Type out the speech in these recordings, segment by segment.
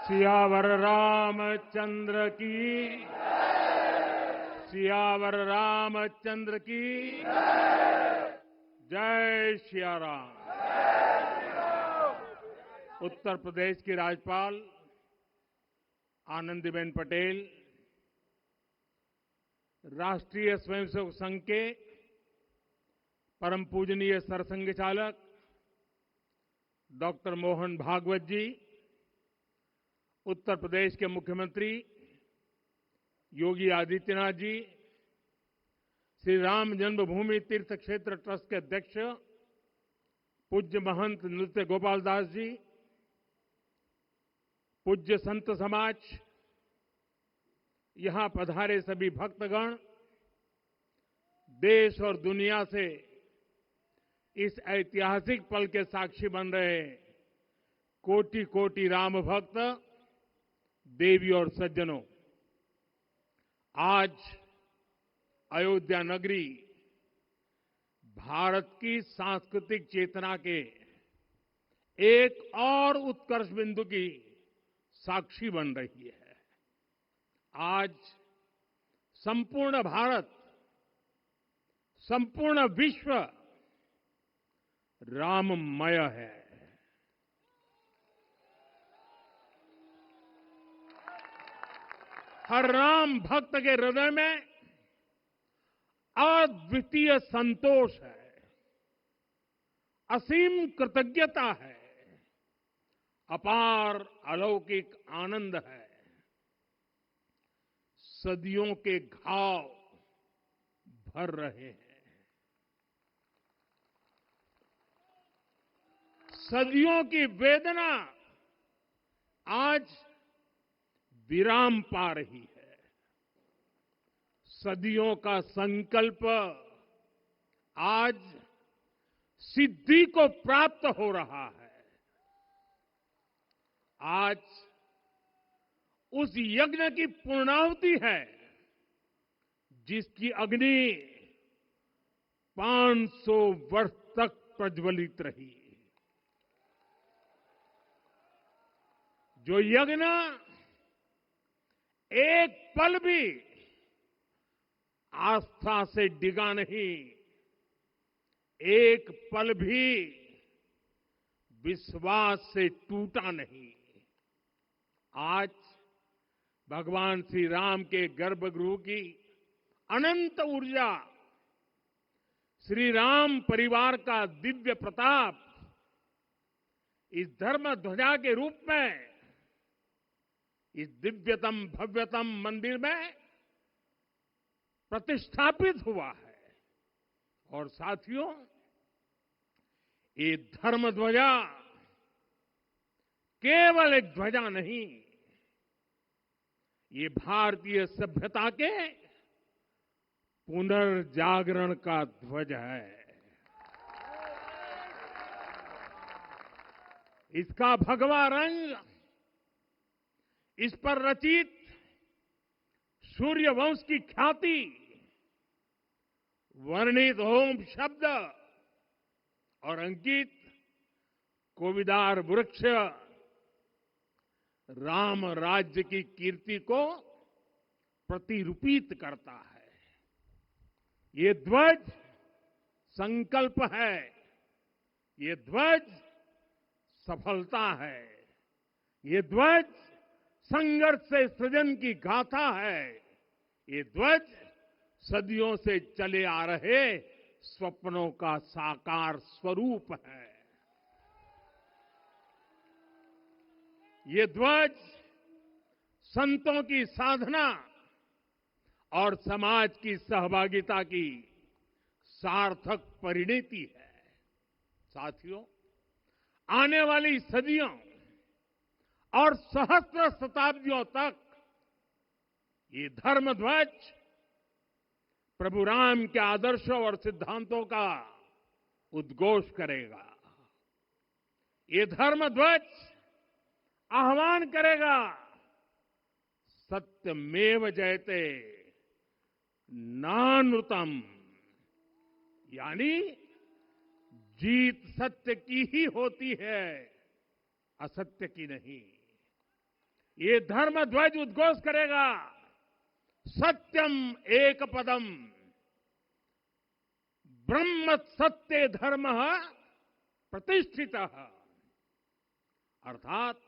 सियावर रामचंद्र की, सियावर रामचंद्र की जय सिया राम। उत्तर प्रदेश की राज्यपाल आनंदीबेन पटेल, राष्ट्रीय स्वयंसेवक संघ के परम पूजनीय सरसंघ चालक डॉक्टर मोहन भागवत जी, उत्तर प्रदेश के मुख्यमंत्री योगी आदित्यनाथ जी, श्री राम जन्मभूमि तीर्थ क्षेत्र ट्रस्ट के अध्यक्ष पूज्य महंत नृत्य गोपाल दास जी, पूज्य संत समाज, यहां पधारे सभी भक्तगण, देश और दुनिया से इस ऐतिहासिक पल के साक्षी बन रहे कोटि कोटि राम भक्त, देवी और सज्जनों, आज अयोध्या नगरी भारत की सांस्कृतिक चेतना के एक और उत्कर्ष बिंदु की साक्षी बन रही है। आज संपूर्ण भारत, संपूर्ण विश्व राममय है। हर राम भक्त के हृदय में अद्वितीय संतोष है, असीम कृतज्ञता है, अपार अलौकिक आनंद है। सदियों के घाव भर रहे हैं, सदियों की वेदना आज विराम पा रही है। सदियों का संकल्प आज सिद्धि को प्राप्त हो रहा है। आज उस यज्ञ की पूर्णाहुति है जिसकी अग्नि 500 वर्ष तक प्रज्वलित रही। जो यज्ञ एक पल भी आस्था से डिगा नहीं, एक पल भी विश्वास से टूटा नहीं। आज भगवान श्री राम के गर्भगृह की अनंत ऊर्जा, श्री राम परिवार का दिव्य प्रताप इस धर्म ध्वजा के रूप में इस दिव्यतम भव्यतम मंदिर में प्रतिष्ठापित हुआ है। और साथियों, ये धर्म ध्वजा केवल एक ध्वजा नहीं, ये भारतीय सभ्यता के पुनर्जागरण का ध्वज है। इसका भगवा रंग, इस पर रचित सूर्यवंश की ख्याति, वर्णित ओम शब्द और अंकित कोविदार वृक्ष राम राज्य की कीर्ति को प्रतिरूपित करता है। ये ध्वज संकल्प है, ये ध्वज सफलता है, ये ध्वज संघर्ष से सृजन की गाथा है, ये ध्वज सदियों से चले आ रहे स्वप्नों का साकार स्वरूप है। ये ध्वज संतों की साधना और समाज की सहभागिता की सार्थक परिणति है। साथियों, आने वाली सदियों और सहस्त्र शताब्दियों तक ये धर्म ध्वज प्रभु राम के आदर्शों और सिद्धांतों का उद्घोष करेगा। ये धर्म ध्वज आह्वान करेगा, सत्यमेव जयते नानृतम, यानी जीत सत्य की ही होती है, असत्य की नहीं। ये धर्म ध्वज उद्घोष करेगा, सत्यम एक पदम, ब्रह्म सत्य धर्म प्रतिष्ठित, अर्थात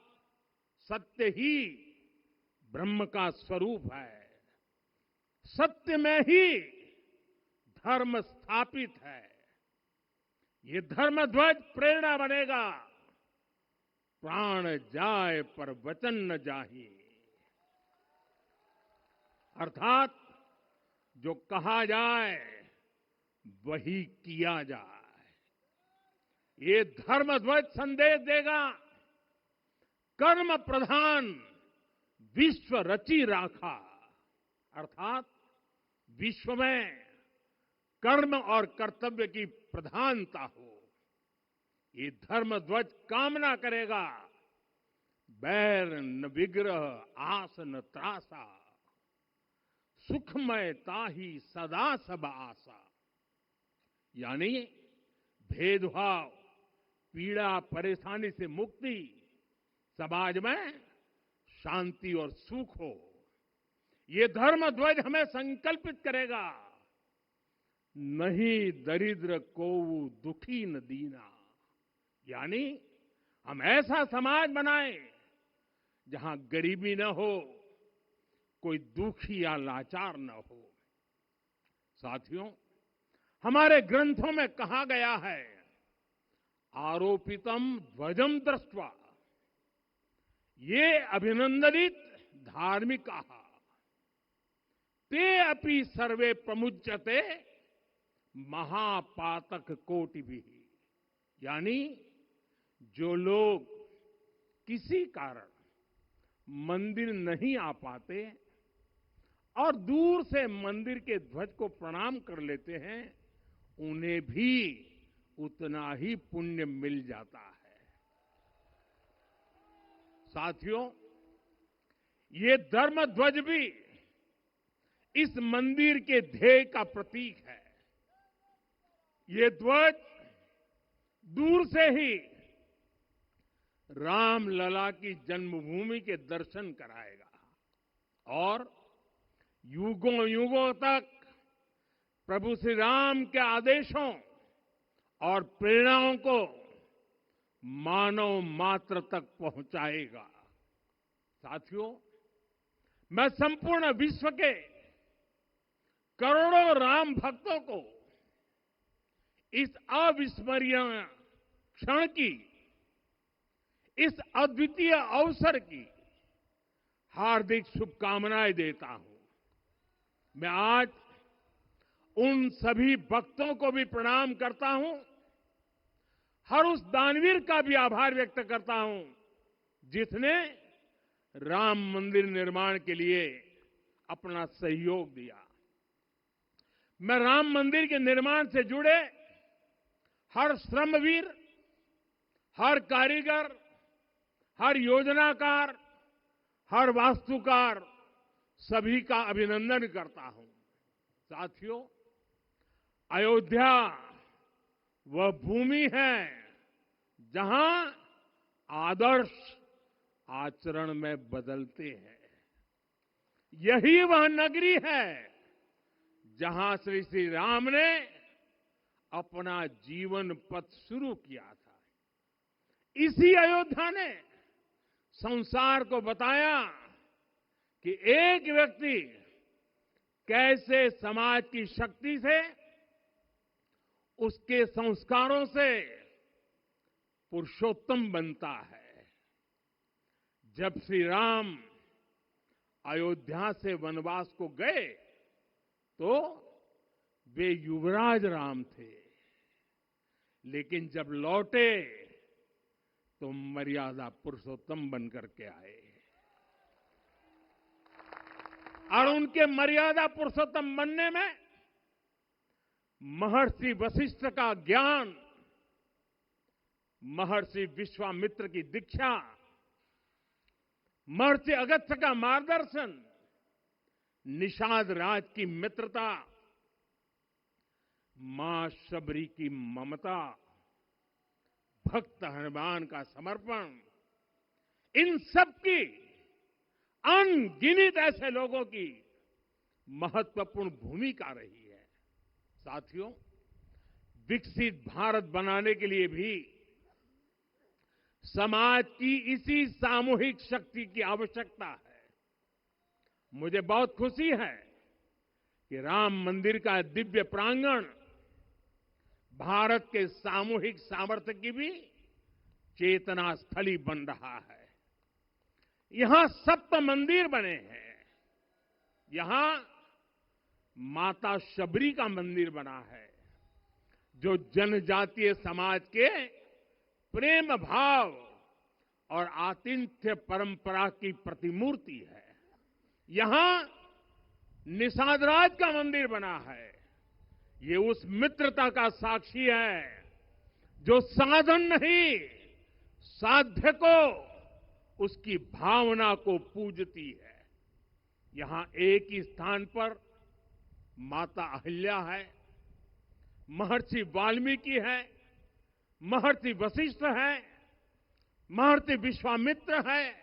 सत्य ही ब्रह्म का स्वरूप है, सत्य में ही धर्म स्थापित है। ये धर्म ध्वज प्रेरणा बनेगा, प्राण जाए पर वचन न जाहि, अर्थात जो कहा जाए वही किया जाए। ये धर्म ध्वज संदेश देगा, कर्म प्रधान विश्व रची राखा, अर्थात विश्व में कर्म और कर्तव्य की प्रधानता हो। ये धर्म ध्वज कामना करेगा, बैर न विग्रह आस न त्रासा, सुखमय ताहि सदा सब आशा, यानी भेदभाव, पीड़ा, परेशानी से मुक्ति, समाज में शांति और सुख हो। ये धर्म ध्वज हमें संकल्पित करेगा, नहीं दरिद्र कोउ दुखी न दीना, यानी हम ऐसा समाज बनाएं जहां गरीबी न हो, कोई दुखी या लाचार न हो। साथियों, हमारे ग्रंथों में कहा गया है, आरोपितम ध्वजम दृष्ट्वा, ये अभिनंदनित धार्मिकाः ते अपि सर्वे प्रमुच्यते महापातक कोटिभिः, यानी जो लोग किसी कारण मंदिर नहीं आ पाते और दूर से मंदिर के ध्वज को प्रणाम कर लेते हैं, उन्हें भी उतना ही पुण्य मिल जाता है। साथियों, ये धर्म ध्वज भी इस मंदिर के ध्येय का प्रतीक है। ये ध्वज दूर से ही रामलला की जन्मभूमि के दर्शन कराएगा और युगों युगों तक प्रभु श्री राम के आदेशों और प्रेरणाओं को मानव मात्र तक पहुंचाएगा। साथियों, मैं संपूर्ण विश्व के करोड़ों राम भक्तों को इस अविस्मरणीय क्षण की, इस अद्वितीय अवसर की हार्दिक शुभकामनाएं देता हूं। मैं आज उन सभी भक्तों को भी प्रणाम करता हूं, हर उस दानवीर का भी आभार व्यक्त करता हूं जिसने राम मंदिर निर्माण के लिए अपना सहयोग दिया। मैं राम मंदिर के निर्माण से जुड़े हर श्रमवीर, हर कारीगर, हर योजनाकार, हर वास्तुकार, सभी का अभिनंदन करता हूं। साथियों, अयोध्या वह भूमि है जहां आदर्श आचरण में बदलते हैं। यही वह नगरी है जहां श्री राम ने अपना जीवन पथ शुरू किया था। इसी अयोध्या ने संसार को बताया कि एक व्यक्ति कैसे समाज की शक्ति से, उसके संस्कारों से पुरुषोत्तम बनता है। जब श्री राम अयोध्या से वनवास को गए तो वे युवराज राम थे, लेकिन जब लौटे तो मर्यादा पुरुषोत्तम बनकर के आए और उनके मर्यादा पुरुषोत्तम बनने में महर्षि वशिष्ठ का ज्ञान, महर्षि विश्वामित्र की दीक्षा, महर्षि अगस्त्य का मार्गदर्शन, निषाद राज की मित्रता, मां शबरी की ममता, भक्त हनुमान का समर्पण, इन सब की अनगिनत ऐसे लोगों की महत्वपूर्ण भूमिका रही है। साथियों, विकसित भारत बनाने के लिए भी समाज की इसी सामूहिक शक्ति की आवश्यकता है। मुझे बहुत खुशी है कि राम मंदिर का दिव्य प्रांगण भारत के सामूहिक सामर्थ्य की भी चेतना स्थली बन रहा है। यहां 7 मंदिर बने हैं। यहां माता शबरी का मंदिर बना है, जो जनजातीय समाज के प्रेम भाव और आतिथ्य परंपरा की प्रतिमूर्ति है। यहां निषादराज का मंदिर बना है। ये उस मित्रता का साक्षी है जो साधन नहीं, साध्य को, उसकी भावना को पूजती है। यहां एक ही स्थान पर माता अहिल्या है, महर्षि वाल्मीकि है, महर्षि वशिष्ठ है, महर्षि विश्वामित्र है,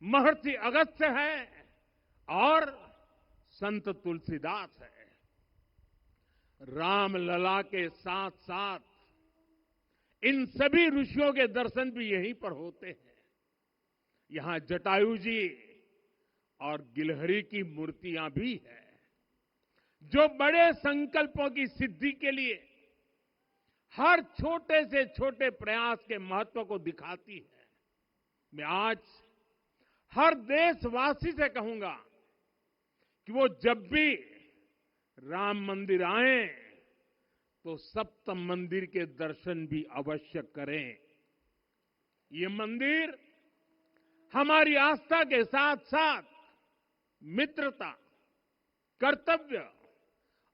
महर्षि अगस्त्य है और संत तुलसीदास है। रामलला के साथ साथ इन सभी ऋषियों के दर्शन भी यहीं पर होते हैं। यहां जटायु जी और गिलहरी की मूर्तियां भी है, जो बड़े संकल्पों की सिद्धि के लिए हर छोटे से छोटे प्रयास के महत्व को दिखाती है। मैं आज हर देशवासी से कहूंगा कि वो जब भी राम मंदिर आए तो सप्त मंदिर के दर्शन भी अवश्य करें। ये मंदिर हमारी आस्था के साथ साथ मित्रता, कर्तव्य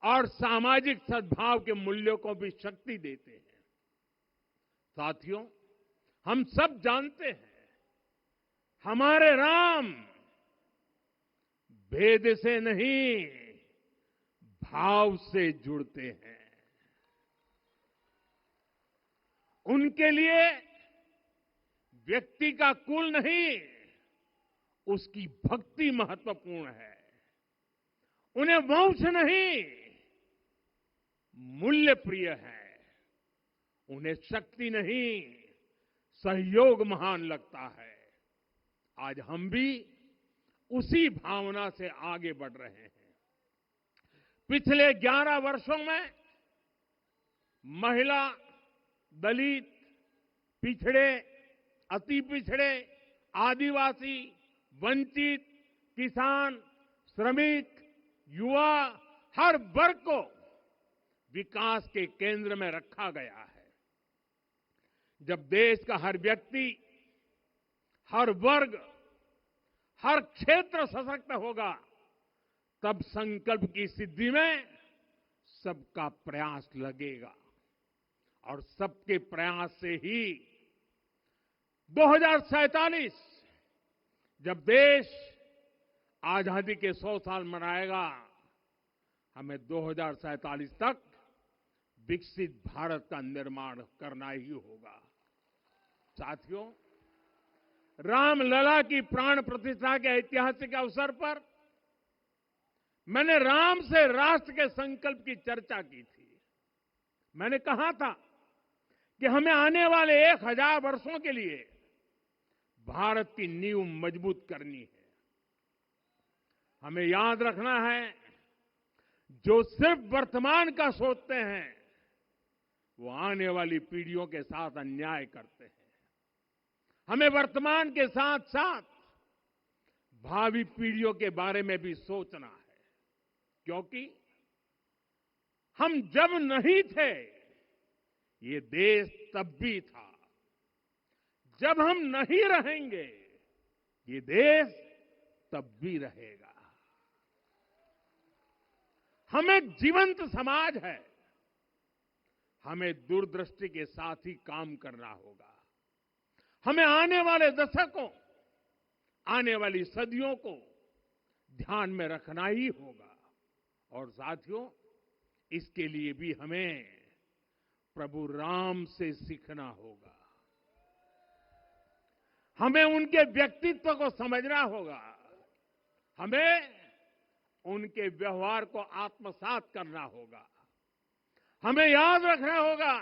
और सामाजिक सद्भाव के मूल्यों को भी शक्ति देते हैं। साथियों, हम सब जानते हैं हमारे राम भेद से नहीं, भाव से जुड़ते हैं। उनके लिए व्यक्ति का कुल नहीं, उसकी भक्ति महत्वपूर्ण है। उन्हें वंश नहीं, मूल्य प्रिय है। उन्हें शक्ति नहीं, सहयोग महान लगता है। आज हम भी उसी भावना से आगे बढ़ रहे हैं। पिछले 11 वर्षों में महिला, दलित, पिछड़े, अति पिछड़े, आदिवासी, वंचित, किसान, श्रमिक, युवा, हर वर्ग को विकास के केंद्र में रखा गया है। जब देश का हर व्यक्ति, हर वर्ग, हर क्षेत्र सशक्त होगा, तब संकल्प की सिद्धि में सबका प्रयास लगेगा। और सबके प्रयास से ही 2047 जब देश आजादी के 100 साल मनाएगा, हमें 2047 तक विकसित भारत का निर्माण करना ही होगा। साथियों, रामलला की प्राण प्रतिष्ठा के ऐतिहासिक अवसर पर मैंने राम से राष्ट्र के संकल्प की चर्चा की थी। मैंने कहा था कि हमें आने वाले 1000 वर्षों के लिए भारत की नींव मजबूत करनी है। हमें याद रखना है, जो सिर्फ वर्तमान का सोचते हैं वो आने वाली पीढ़ियों के साथ अन्याय करते हैं। हमें वर्तमान के साथ साथ भावी पीढ़ियों के बारे में भी सोचना है, क्योंकि हम जब नहीं थे ये देश तब भी था, जब हम नहीं रहेंगे ये देश तब भी रहेगा। हम एक जीवंत समाज है, हमें दूरदृष्टि के साथ ही काम करना होगा। हमें आने वाले दशकों, आने वाली सदियों को ध्यान में रखना ही होगा। और साथियों, इसके लिए भी हमें प्रभु राम से सीखना होगा। हमें उनके व्यक्तित्व को समझना होगा। हमें उनके व्यवहार को आत्मसात करना होगा। हमें याद रखना होगा,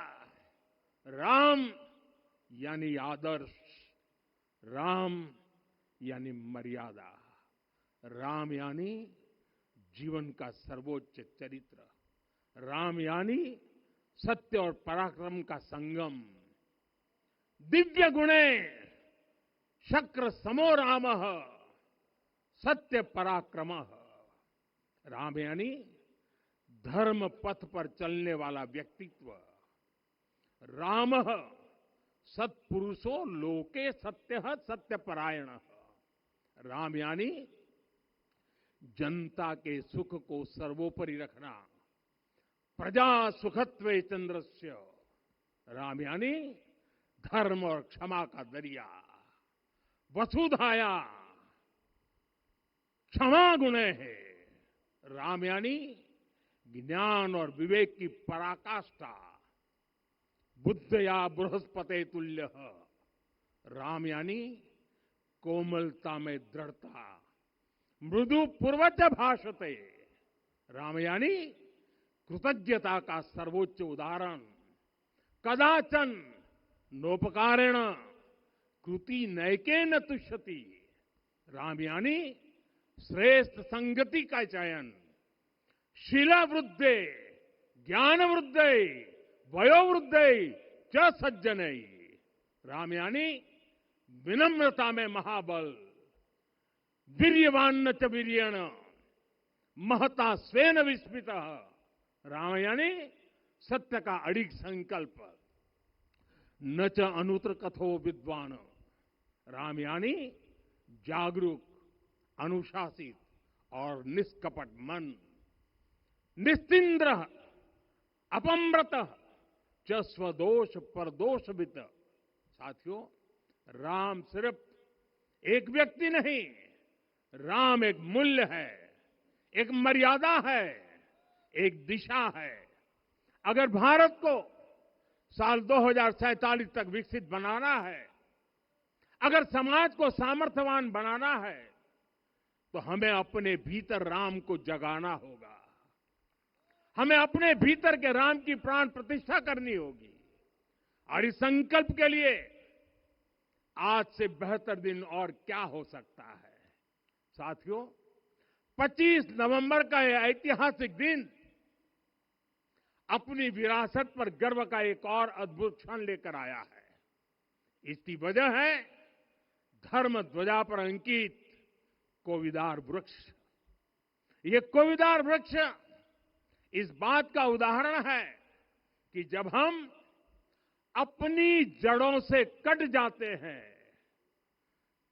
राम यानी आदर्श, राम यानी मर्यादा, राम यानी जीवन का सर्वोच्च चरित्र, राम यानी सत्य और पराक्रम का संगम। दिव्य गुणे शक्र समो रामः सत्य पराक्रमः। राम यानी धर्म पथ पर चलने वाला व्यक्तित्व। रामः सत्पुरुषो लोके सत्यः सत्यपरायणः। राम यानी जनता के सुख को सर्वोपरि रखना। प्रजा सुखत्वे चंद्रस्य। राम यानी धर्म और क्षमा का दरिया। वसुधाया क्षमा गुणे है। राम यानी ज्ञान और विवेक की पराकाष्ठा। बुद्धया बृहस्पते तुल्य। राम यानी कोमलता में दृढ़ता। मृदु पूर्वज भाषते। राम यानी कृतज्ञता का सर्वोच्च उदाहरण। कदाचन नोपकारेण कृति नैकेन तुष्यति। राम यानी श्रेष्ठ संगति का चयन। शीला वृद्धे ज्ञान वृद्धे वयोवृद्धे च सज्जने। राम यानी विनम्रता में महाबल। वीर्यवान च वीर्येण महता स्वेन विस्मितः। राम यानी सत्य का अडिग संकल्प। न च अनुत्र कथो विद्वान। राम यानी जागरूक, अनुशासित और निष्कपट मन। निस्तिंद्र अपम्रत च स्वदोष परदोषवित। साथियों, राम सिर्फ एक व्यक्ति नहीं, राम एक मूल्य है, एक मर्यादा है, एक दिशा है। अगर भारत को साल 2047 तक विकसित बनाना है, अगर समाज को सामर्थ्यवान बनाना है, तो हमें अपने भीतर राम को जगाना होगा। हमें अपने भीतर के राम की प्राण प्रतिष्ठा करनी होगी। और इस संकल्प के लिए आज से बेहतर दिन और क्या हो सकता है। साथियों, 25 नवंबर का यह ऐतिहासिक दिन अपनी विरासत पर गर्व का एक और अद्भुत क्षण लेकर आया है। इसकी वजह है धर्म ध्वजा पर अंकित कोविदार वृक्ष। ये कोविदार वृक्ष इस बात का उदाहरण है कि जब हम अपनी जड़ों से कट जाते हैं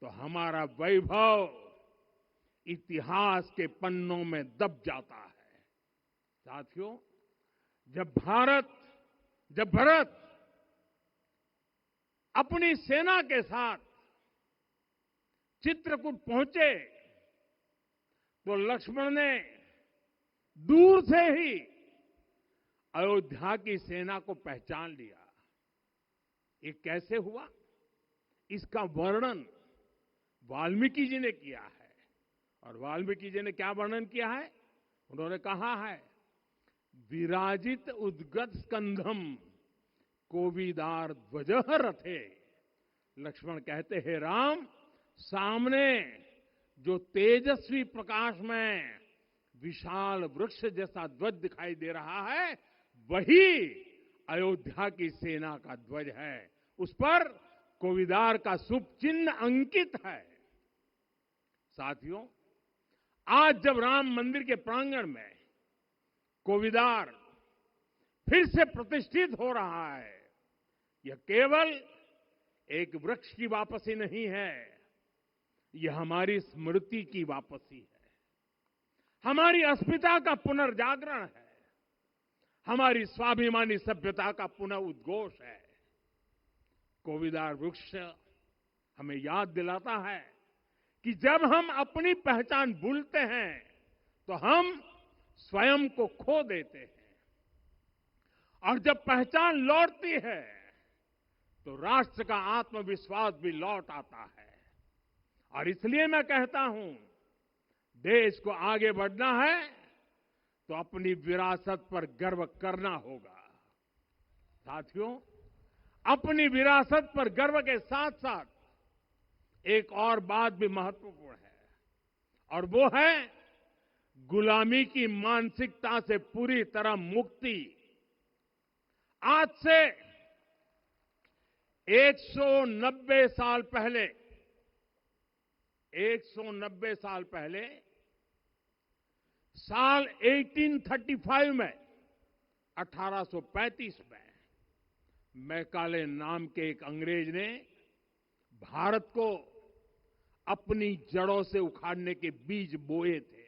तो हमारा वैभव इतिहास के पन्नों में दब जाता है। साथियों, जब भरत अपनी सेना के साथ चित्रकूट पहुंचे तो लक्ष्मण ने दूर से ही अयोध्या की सेना को पहचान लिया। ये कैसे हुआ, इसका वर्णन वाल्मीकि जी ने किया है। और वाल्मीकि जी ने क्या वर्णन किया है? उन्होंने कहा है, विराजित उद्गत स्कंधम कोविदार ध्वजः रथे। लक्ष्मण कहते हैं, राम, सामने जो तेजस्वी प्रकाश में विशाल वृक्ष जैसा ध्वज दिखाई दे रहा है, वही अयोध्या की सेना का ध्वज है। उस पर कोविदार का शुभ चिन्ह अंकित है। साथियों, आज जब राम मंदिर के प्रांगण में कोविदार फिर से प्रतिष्ठित हो रहा है, यह केवल एक वृक्ष की वापसी नहीं है, यह हमारी स्मृति की वापसी है, हमारी अस्मिता का पुनर्जागरण है, हमारी स्वाभिमानी सभ्यता का पुनः उद्घोष है। कोविदार वृक्ष हमें याद दिलाता है कि जब हम अपनी पहचान भूलते हैं तो हम स्वयं को खो देते हैं, और जब पहचान लौटती है तो राष्ट्र का आत्मविश्वास भी लौट आता है। और इसलिए मैं कहता हूं, देश को आगे बढ़ना है तो अपनी विरासत पर गर्व करना होगा। साथियों, अपनी विरासत पर गर्व के साथ साथ एक और बात भी महत्वपूर्ण है, और वो है गुलामी की मानसिकता से पूरी तरह मुक्ति। आज से 190 साल पहले 190 साल पहले साल 1835 में 1835 में मैकाले नाम के एक अंग्रेज ने भारत को अपनी जड़ों से उखाड़ने के बीज बोए थे।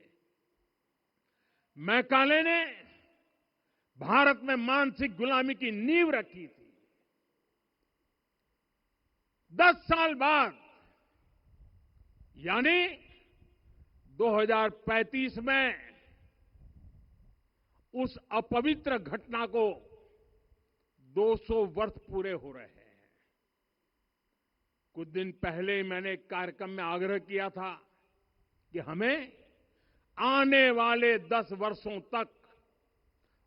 मैकाले ने भारत में मानसिक गुलामी की नींव रखी थी। 10 साल बाद यानी 2035 में उस अपवित्र घटना को 200 वर्ष पूरे हो रहे हैं। कुछ दिन पहले मैंने एक कार्यक्रम में आग्रह किया था कि हमें आने वाले 10 वर्षों तक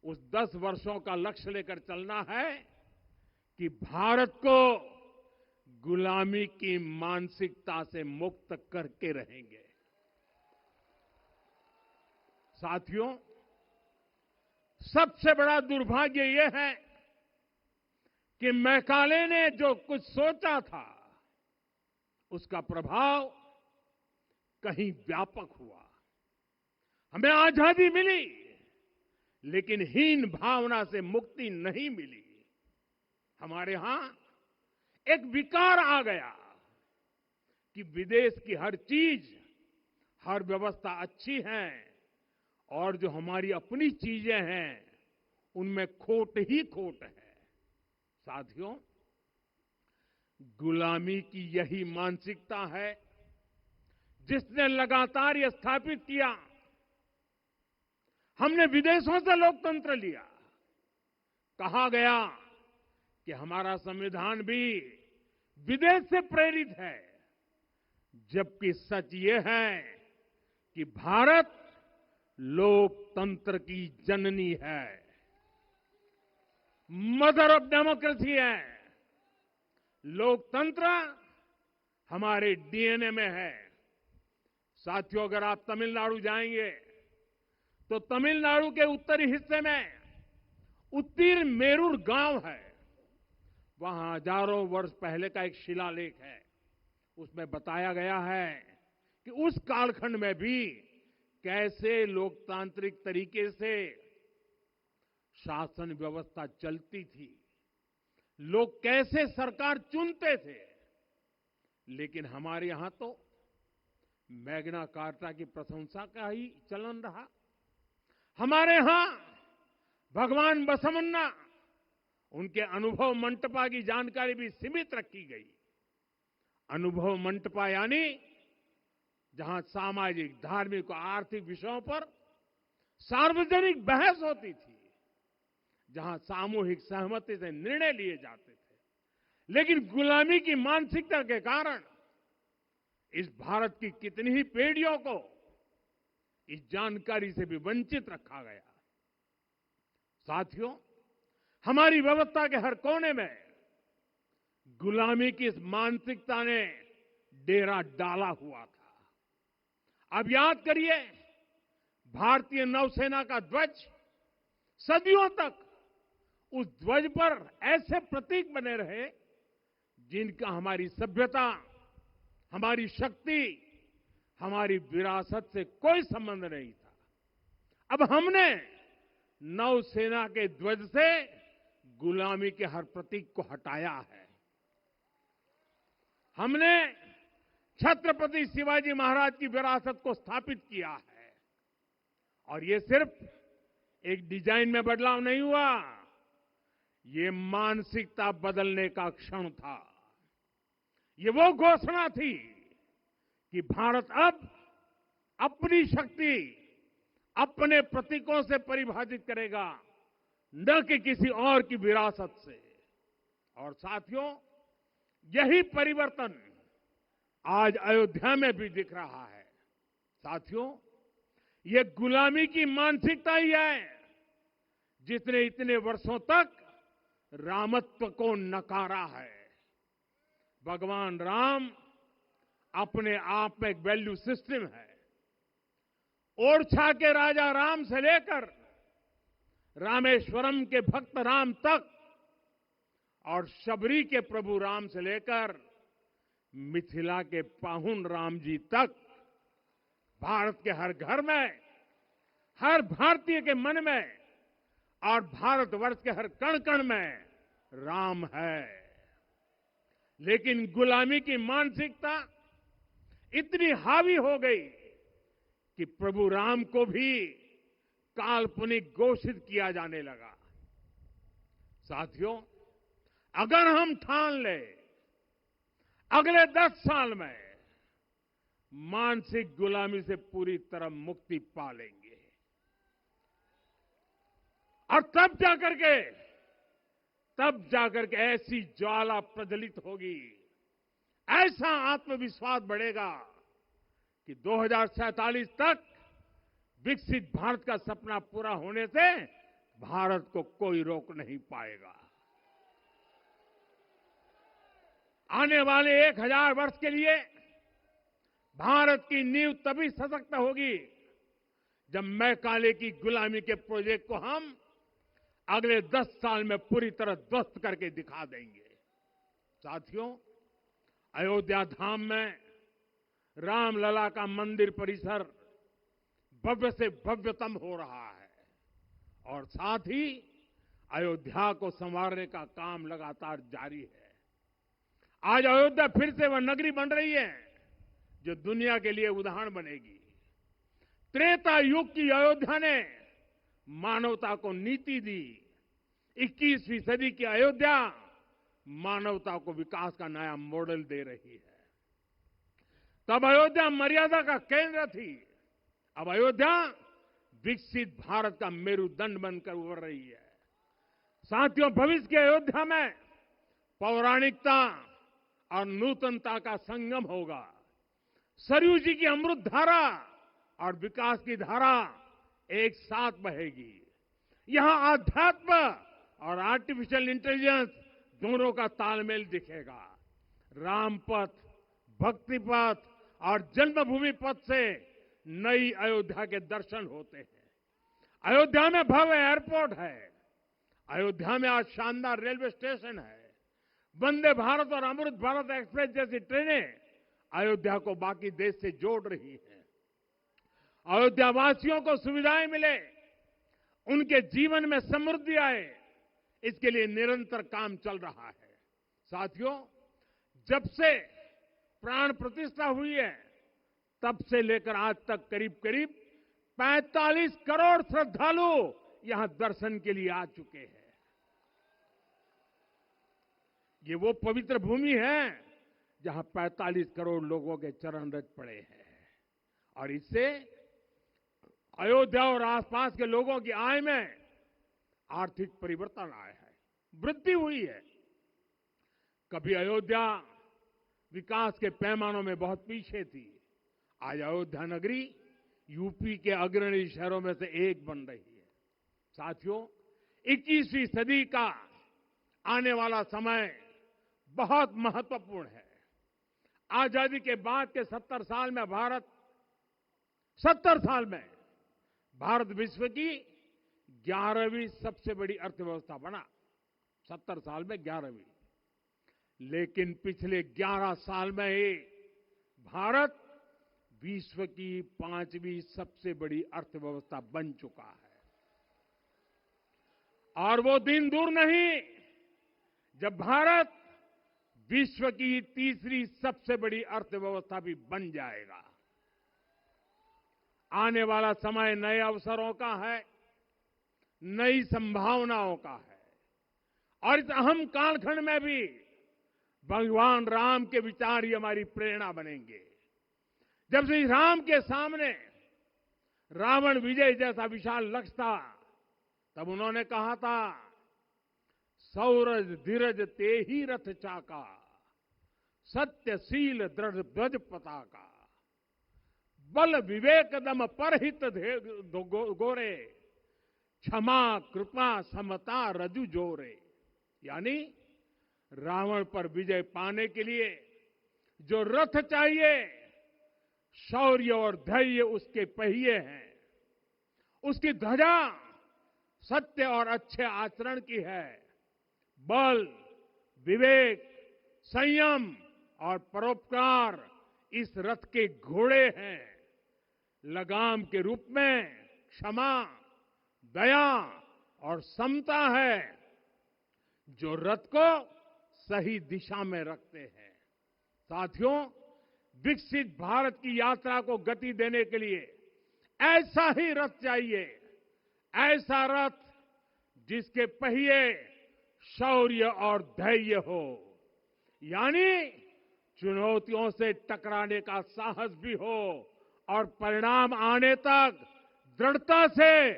उस 10 वर्षों का लक्ष्य लेकर चलना है कि भारत को गुलामी की मानसिकता से मुक्त करके रहेंगे। साथियों, सबसे बड़ा दुर्भाग्य यह है कि मैकाले ने जो कुछ सोचा था उसका प्रभाव कहीं व्यापक हुआ। हमें आजादी मिली, लेकिन हीन भावना से मुक्ति नहीं मिली। हमारे यहां एक विकार आ गया कि विदेश की हर चीज, हर व्यवस्था अच्छी है और जो हमारी अपनी चीजें हैं उनमें खोट ही खोट है। साथियों, गुलामी की यही मानसिकता है जिसने लगातार यह स्थापित किया। हमने विदेशों से लोकतंत्र लिया। कहा गया कि हमारा संविधान भी विदेश से प्रेरित है, जबकि सच ये है कि भारत लोकतंत्र की जननी है, मदर ऑफ डेमोक्रेसी है। लोकतंत्र हमारे डीएनए में है। साथियों, अगर आप तमिलनाडु जाएंगे तो तमिलनाडु के उत्तरी हिस्से में उत्तीर मेरूर गांव है। वहां हजारों वर्ष पहले का एक शिलालेख है। उसमें बताया गया है कि उस कालखंड में भी कैसे लोकतांत्रिक तरीके से शासन व्यवस्था चलती थी, लोग कैसे सरकार चुनते थे। लेकिन हमारे यहां तो मैग्ना कार्टा की प्रशंसा का ही चलन रहा। हमारे यहां भगवान बसवन्ना, उनके अनुभव मंटपा की जानकारी भी सीमित रखी गई। अनुभव मंटपा यानी जहां सामाजिक, धार्मिक और आर्थिक विषयों पर सार्वजनिक बहस होती थी, जहां सामूहिक सहमति से निर्णय लिए जाते थे। लेकिन गुलामी की मानसिकता के कारण इस भारत की कितनी ही पीढ़ियों को इस जानकारी से भी वंचित रखा गया। साथियों, हमारी व्यवस्था के हर कोने में गुलामी की इस मानसिकता ने डेरा डाला हुआ था। अब याद करिए, भारतीय नौसेना का ध्वज सदियों तक उस ध्वज पर ऐसे प्रतीक बने रहे जिनका हमारी सभ्यता, हमारी शक्ति, हमारी विरासत से कोई संबंध नहीं था। अब हमने नौसेना के ध्वज से गुलामी के हर प्रतीक को हटाया है। हमने छत्रपति शिवाजी महाराज की विरासत को स्थापित किया है। और ये सिर्फ एक डिजाइन में बदलाव नहीं हुआ, ये मानसिकता बदलने का क्षण था। ये वो घोषणा थी कि भारत अब अपनी शक्ति अपने प्रतीकों से परिभाषित करेगा, न कि किसी और की विरासत से। और साथियों, यही परिवर्तन आज अयोध्या में भी दिख रहा है। साथियों, ये गुलामी की मानसिकता ही है जिसने इतने वर्षों तक रामत्व को नकारा है। भगवान राम अपने आप में एक वैल्यू सिस्टम है। ओरछा के राजा राम से लेकर रामेश्वरम के भक्त राम तक और शबरी के प्रभु राम से लेकर मिथिला के पाहुन राम जी तक भारत के हर घर में, हर भारतीय के मन में और भारतवर्ष के हर कण कण में राम है। लेकिन गुलामी की मानसिकता इतनी हावी हो गई कि प्रभु राम को भी काल्पनिक घोषित किया जाने लगा। साथियों, अगर हम ठान ले अगले 10 साल में मानसिक गुलामी से पूरी तरह मुक्ति पा लेंगे और तब जाकर के ऐसी ज्वाला प्रज्वलित होगी, ऐसा आत्मविश्वास बढ़ेगा कि 2047 तक विकसित भारत का सपना पूरा होने से भारत को कोई रोक नहीं पाएगा। आने वाले 1000 वर्ष के लिए भारत की नींव तभी सशक्त होगी जब मैकाले की गुलामी के प्रोजेक्ट को हम अगले 10 साल में पूरी तरह ध्वस्त करके दिखा देंगे। साथियों, अयोध्या धाम में रामलला का मंदिर परिसर भव्य से भव्यतम हो रहा है और साथ ही अयोध्या को संवारने का काम लगातार जारी है। आज अयोध्या फिर से वह नगरी बन रही है जो दुनिया के लिए उदाहरण बनेगी। त्रेता युग की अयोध्या ने मानवता को नीति दी। 21वीं सदी की अयोध्या मानवता को विकास का नया मॉडल दे रही है। तब अयोध्या मर्यादा का केंद्र थी, अब अयोध्या विकसित भारत का मेरुदंड बनकर उभर रही है। साथियों, भविष्य की अयोध्या में पौराणिकता और नूतनता का संगम होगा। सरयू जी की अमृत धारा और विकास की धारा एक साथ बहेगी। यहां आध्यात्म और आर्टिफिशियल इंटेलिजेंस दोनों का तालमेल दिखेगा। राम पथ, भक्ति पथ और जन्मभूमि पथ से नई अयोध्या के दर्शन होते हैं। अयोध्या में भव्य एयरपोर्ट है। अयोध्या में आज शानदार रेलवे स्टेशन है। वंदे भारत और अमृत भारत एक्सप्रेस जैसी ट्रेनें अयोध्या को बाकी देश से जोड़ रही हैं। अयोध्या वासियों को सुविधाएं मिले, उनके जीवन में समृद्धि आए, इसके लिए निरंतर काम चल रहा है। साथियों, जब से प्राण प्रतिष्ठा हुई है तब से लेकर आज तक करीब 45 करोड़ श्रद्धालु यहां दर्शन के लिए आ चुके हैं। ये वो पवित्र भूमि है जहां 45 करोड़ लोगों के चरण रज पड़े हैं और इससे अयोध्या और आसपास के लोगों की आय में आर्थिक परिवर्तन आया है, वृद्धि हुई है। कभी अयोध्या विकास के पैमानों में बहुत पीछे थी, आज अयोध्या नगरी यूपी के अग्रणी शहरों में से एक बन रही है। साथियों, 21वीं सदी का आने वाला समय बहुत महत्वपूर्ण है। आजादी के बाद के 70 साल में भारत विश्व की 11वीं सबसे बड़ी अर्थव्यवस्था बना। 70 साल में 11वीं। लेकिन पिछले 11 साल में ही भारत विश्व की 5वीं सबसे बड़ी अर्थव्यवस्था बन चुका है। और वो दिन दूर नहीं जब भारत विश्व की 3री सबसे बड़ी अर्थव्यवस्था भी बन जाएगा। आने वाला समय नए अवसरों का है, नई संभावनाओं का है और इस अहम कालखंड में भी भगवान राम के विचार ही हमारी प्रेरणा बनेंगे। जब श्री राम के सामने रावण विजय जैसा विशाल लक्ष्य था, तब उन्होंने कहा था, सौरज धीरज ते ही रथ चाका, सत्यशील दृढ़ ध्वज पताका, बल विवेक दम परहित गोरे, क्षमा कृपा समता रजु जोरे। यानी रावण पर विजय पाने के लिए जो रथ चाहिए, शौर्य और धैर्य उसके पहिए हैं, उसकी ध्वजा सत्य और अच्छे आचरण की है, बल विवेक संयम और परोपकार इस रथ के घोड़े हैं, लगाम के रूप में क्षमा दया और समता है जो रथ को सही दिशा में रखते हैं। साथियों, विकसित भारत की यात्रा को गति देने के लिए ऐसा ही रथ चाहिए, ऐसा रथ जिसके पहिए शौर्य और धैर्य हो, यानी चुनौतियों से टकराने का साहस भी हो और परिणाम आने तक दृढ़ता से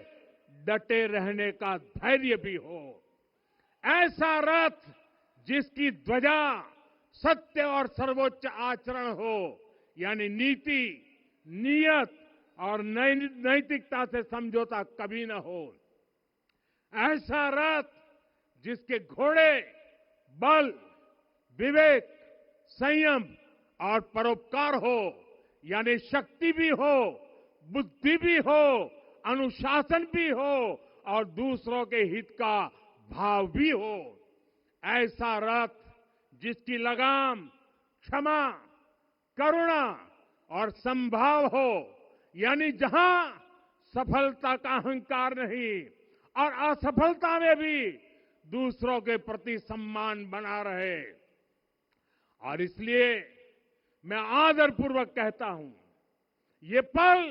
डटे रहने का धैर्य भी हो। ऐसा रथ जिसकी ध्वजा सत्य और सर्वोच्च आचरण हो, यानी नीति नियत और नैतिकता से समझौता कभी न हो। ऐसा रथ जिसके घोड़े बल विवेक संयम और परोपकार हो, यानी शक्ति भी हो बुद्धि भी हो अनुशासन भी हो और दूसरों के हित का भाव भी हो। ऐसा रथ जिसकी लगाम क्षमा करुणा और संभाव हो, यानी जहां सफलता का अहंकार नहीं और असफलता में भी दूसरों के प्रति सम्मान बना रहे। और इसलिए मैं आदरपूर्वक कहता हूं, ये पल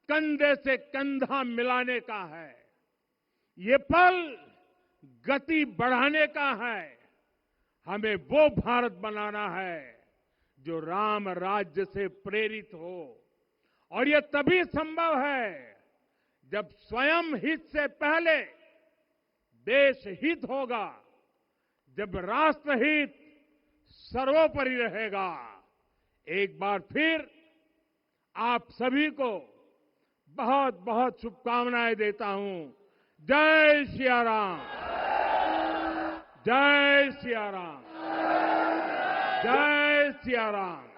कंधे से कंधा मिलाने का है, ये पल गति बढ़ाने का है। हमें वो भारत बनाना है जो राम राज्य से प्रेरित हो, और ये तभी संभव है जब स्वयं हित से पहले देश हित होगा, जब राष्ट्र हित सर्वोपरि रहेगा। एक बार फिर आप सभी को बहुत बहुत शुभकामनाएं देता हूं। जय सिया राम, जय सिया राम, जय सिया राम।